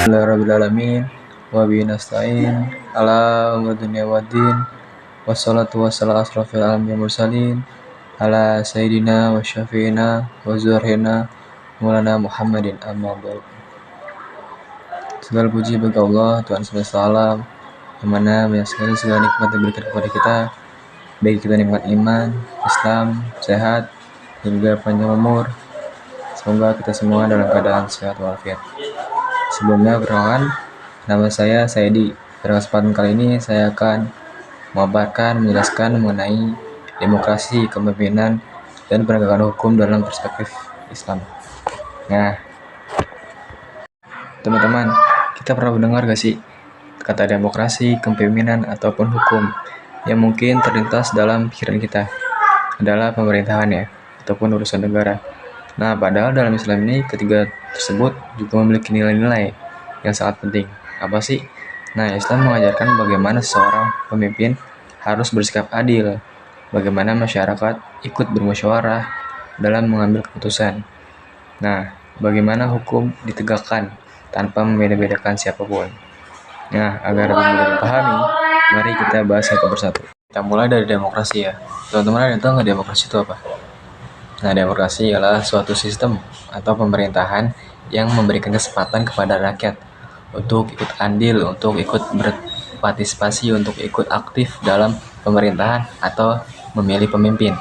Alhamdulillahirrahmanirrahim. Wa bihi nasta'in ala umur dunya waddin. Wassalatu wassalamu asrofil alamin mursalin ala sayyidina wa syafi'ina wa zurhina maulana Muhammadin amma ba'd. Segala puji bagi Allah Tuhan semesta alam yang mana menyaksikan segala nikmat yang diberikan kepada kita, baik kita nikmat iman, Islam, sehat, hingga panjang umur. Semoga kita semua dalam keadaan sehat walafiat. Sebelumnya perkenalkan, nama saya Saidi. Pada kesempatan kali ini saya akan menjelaskan mengenai demokrasi, kepemimpinan, dan penegakan hukum dalam perspektif Islam. Nah, teman-teman, kita pernah mendengar gak sih kata demokrasi, kepemimpinan, ataupun hukum yang mungkin terlintas dalam pikiran kita adalah pemerintahan ya, ataupun urusan negara. Nah, padahal dalam Islam ini ketiga tersebut juga memiliki nilai-nilai yang sangat penting. Apa sih? Nah, Islam mengajarkan bagaimana seorang pemimpin harus bersikap adil, bagaimana masyarakat ikut bermusyawarah dalam mengambil keputusan. Nah, bagaimana hukum ditegakkan tanpa membeda-bedakan siapapun. Nah, agar lebih mudah dipahami, mari kita bahas satu persatu. Kita mulai dari demokrasi ya. Teman-teman ada tahu nggak demokrasi itu apa? Nah, demokrasi adalah suatu sistem atau pemerintahan yang memberikan kesempatan kepada rakyat untuk ikut andil, untuk ikut berpartisipasi, untuk ikut aktif dalam pemerintahan atau memilih pemimpin.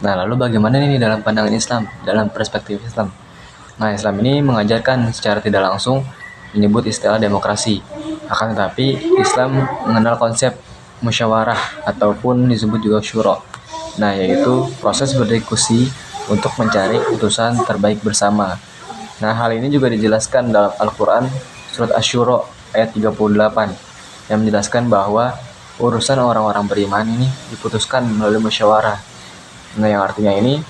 Nah, lalu bagaimana ini dalam pandangan Islam, dalam perspektif Islam? Nah, Islam ini mengajarkan secara tidak langsung menyebut istilah demokrasi. Akan tetapi, Islam mengenal konsep musyawarah ataupun disebut juga syuro. Nah, yaitu proses berdiskusi untuk mencari keputusan terbaik bersama. Nah, hal ini juga dijelaskan dalam Al-Quran surat Asy-Syura ayat 38 yang menjelaskan bahwa urusan orang-orang beriman ini diputuskan melalui musyawarah. Nah, yang artinya ini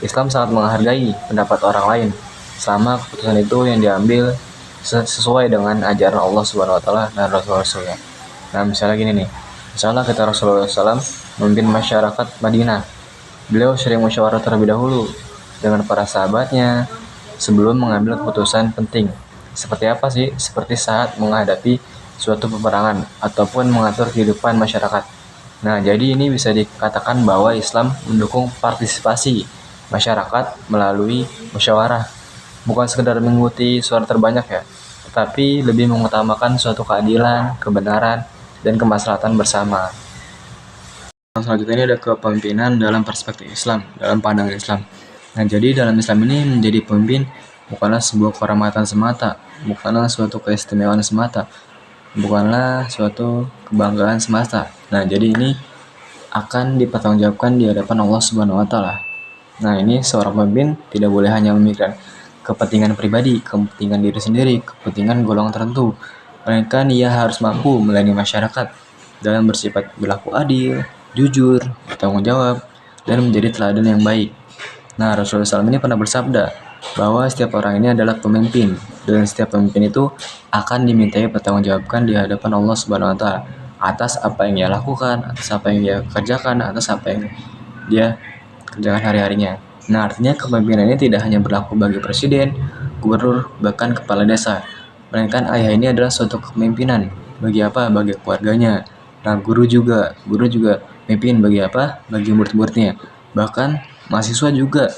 Islam sangat menghargai pendapat orang lain selama keputusan itu yang diambil sesuai dengan ajaran Allah Subhanahu wa taala dan Rasul-Rasulnya. Nah, misalnya gini nih. Misalnya kita Rasulullah SAW memimpin masyarakat Madinah. Beliau sering musyawarah terlebih dahulu dengan para sahabatnya sebelum mengambil keputusan penting. Seperti apa sih? Seperti saat menghadapi suatu peperangan ataupun mengatur kehidupan masyarakat. Nah, jadi ini bisa dikatakan bahwa Islam mendukung partisipasi masyarakat melalui musyawarah. Bukan sekedar mengikuti suara terbanyak ya, tetapi lebih mengutamakan suatu keadilan, kebenaran, dan kemaslahatan bersama. Selanjutnya ini ada kepemimpinan dalam perspektif Islam, dalam pandangan Islam. Nah, jadi dalam Islam ini menjadi pemimpin bukanlah sebuah kehormatan semata, bukanlah suatu keistimewaan semata, bukanlah suatu kebanggaan semata. Nah, jadi ini akan dipertanggungjawabkan di hadapan Allah Subhanahu wa taala. Nah, ini seorang pemimpin tidak boleh hanya memikirkan kepentingan pribadi, kepentingan diri sendiri, kepentingan golongan tertentu, melainkan ia harus mampu melayani masyarakat dalam bersifat berlaku adil, jujur, bertanggung jawab, dan menjadi teladan yang baik. Nah, Rasulullah SAW ini pernah bersabda bahwa setiap orang ini adalah pemimpin, dan setiap pemimpin itu akan dimintai pertanggungjawabkan di hadapan Allah Subhanahu wa taala atas apa yang ia lakukan, atas apa yang dia kerjakan, atas apa yang dia kerjakan hari-harinya. Nah, artinya kepemimpinan ini tidak hanya berlaku bagi presiden, gubernur, bahkan kepala desa, melainkan ayah ini adalah suatu kepemimpinan bagi apa? Bagi keluarganya. Nah, guru juga pemimpin bagi apa? Bagi murid-muridnya. Bahkan mahasiswa juga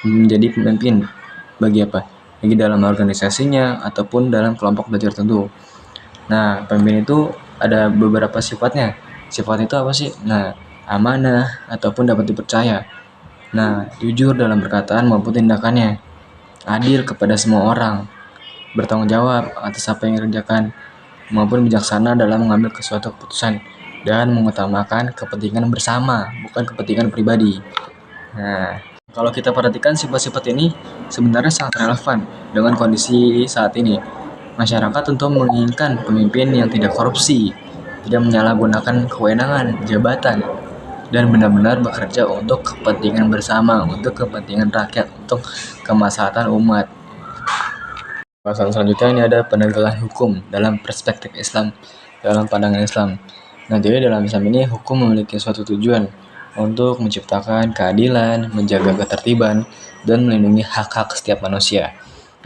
menjadi pemimpin bagi apa? Bagi dalam organisasinya ataupun dalam kelompok belajar tertentu. Nah, pemimpin itu ada beberapa sifatnya. Sifat itu apa sih? Nah, amanah ataupun dapat dipercaya. Nah, jujur dalam perkataan maupun tindakannya. Adil kepada semua orang. Bertanggung jawab atas apa yang dikerjakan, maupun bijaksana dalam mengambil suatu keputusan dan mengutamakan kepentingan bersama, bukan kepentingan pribadi. Nah, kalau kita perhatikan sifat-sifat ini sebenarnya sangat relevan dengan kondisi saat ini. Masyarakat tentu menginginkan pemimpin yang tidak korupsi, tidak menyalahgunakan kewenangan, jabatan, dan benar-benar bekerja untuk kepentingan bersama, untuk kepentingan rakyat, untuk kemaslahatan umat. Bahasan selanjutnya ini ada penegakan hukum dalam perspektif Islam, dalam pandangan Islam. Nah, jadi dalam Islam ini hukum memiliki suatu tujuan untuk menciptakan keadilan, menjaga ketertiban, dan melindungi hak-hak setiap manusia.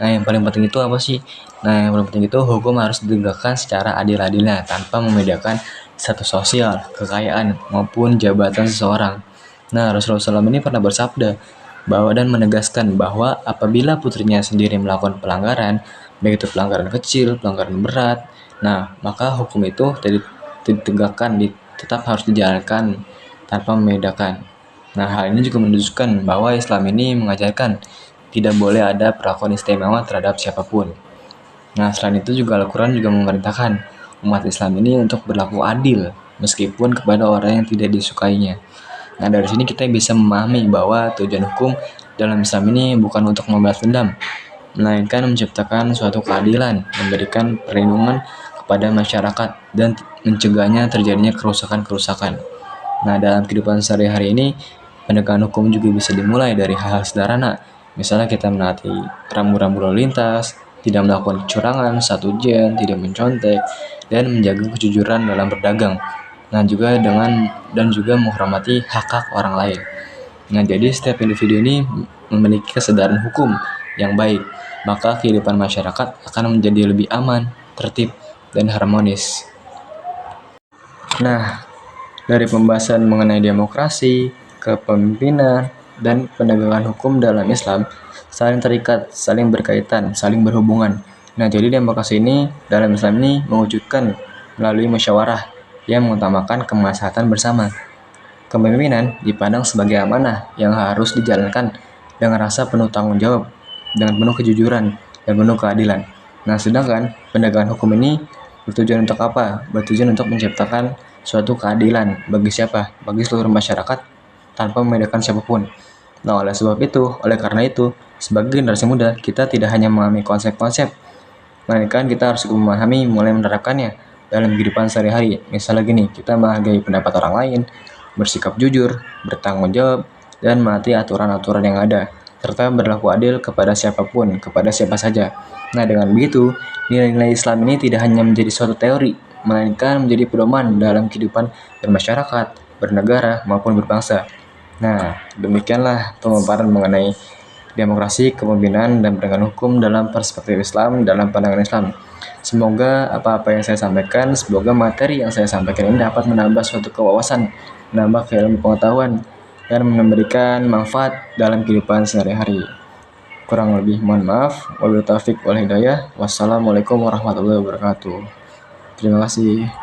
Nah, yang paling penting itu apa sih? Nah, yang paling penting itu hukum harus ditegakkan secara adil-adilnya tanpa membedakan status sosial, kekayaan, maupun jabatan seseorang. Nah, Rasulullah SAW ini pernah bersabda bahwa dan menegaskan bahwa apabila putrinya sendiri melakukan pelanggaran, baik itu pelanggaran kecil, pelanggaran berat, nah, maka hukum itu ditegakkan, tetap harus dijalankan tanpa membedakan. Nah, hal ini juga menunjukkan bahwa Islam ini mengajarkan tidak boleh ada perlakuan istimewa terhadap siapapun. Nah, selain itu juga Al-Quran juga memerintahkan umat Islam ini untuk berlaku adil, meskipun kepada orang yang tidak disukainya. Nah, dari sini kita bisa memahami bahwa tujuan hukum dalam Islam ini bukan untuk membalas dendam, melainkan menciptakan suatu keadilan, memberikan perlindungan kepada masyarakat, dan mencegahnya terjadinya kerusakan-kerusakan. Nah, dalam kehidupan sehari-hari ini, penegakan hukum juga bisa dimulai dari hal-hal sederhana. Misalnya kita menaati rambu-rambu lalu lintas, tidak melakukan kecurangan saat ujian, tidak mencontek, dan menjaga kejujuran dalam berdagang. Nah, juga menghormati hak-hak orang lain. Nah, jadi setiap individu ini memiliki kesadaran hukum yang baik, maka kehidupan masyarakat akan menjadi lebih aman, tertib, dan harmonis. Nah, dari pembahasan mengenai demokrasi, kepemimpinan, dan penegakan hukum dalam Islam saling terikat, saling berkaitan, saling berhubungan. Nah, jadi demokrasi ini dalam Islam ini mewujudkan melalui musyawarah yang mengutamakan kemaslahatan bersama. Kepemimpinan dipandang sebagai amanah yang harus dijalankan dengan rasa penuh tanggung jawab, dengan penuh kejujuran, dan penuh keadilan. Nah, sedangkan penegakan hukum ini bertujuan untuk apa? Bertujuan untuk menciptakan suatu keadilan bagi siapa? Bagi seluruh masyarakat tanpa membedakan siapapun. Nah, oleh karena itu, sebagai generasi muda, kita tidak hanya memahami konsep-konsep, melainkan kita harus memahami mulai menerapkannya dalam kehidupan sehari-hari. Misalnya gini, kita menghargai pendapat orang lain, bersikap jujur, bertanggung jawab, dan menaati aturan-aturan yang ada, serta berlaku adil kepada siapapun, kepada siapa saja. Nah, dengan begitu, nilai-nilai Islam ini tidak hanya menjadi suatu teori, melainkan menjadi pedoman dalam kehidupan bermasyarakat, bernegara, maupun berbangsa. Nah, demikianlah pemaparan mengenai demokrasi, kepemimpinan, dan penegakan hukum dalam perspektif Islam, dalam pandangan Islam. Semoga apa-apa yang saya sampaikan, semoga materi yang saya sampaikan ini dapat menambah suatu kewawasan, menambah ilmu pengetahuan, dan memberikan manfaat dalam kehidupan sehari-hari. Kurang lebih mohon maaf. Wabillahi taufiq wal hidayah. Wassalamualaikum warahmatullahi wabarakatuh. Terima kasih.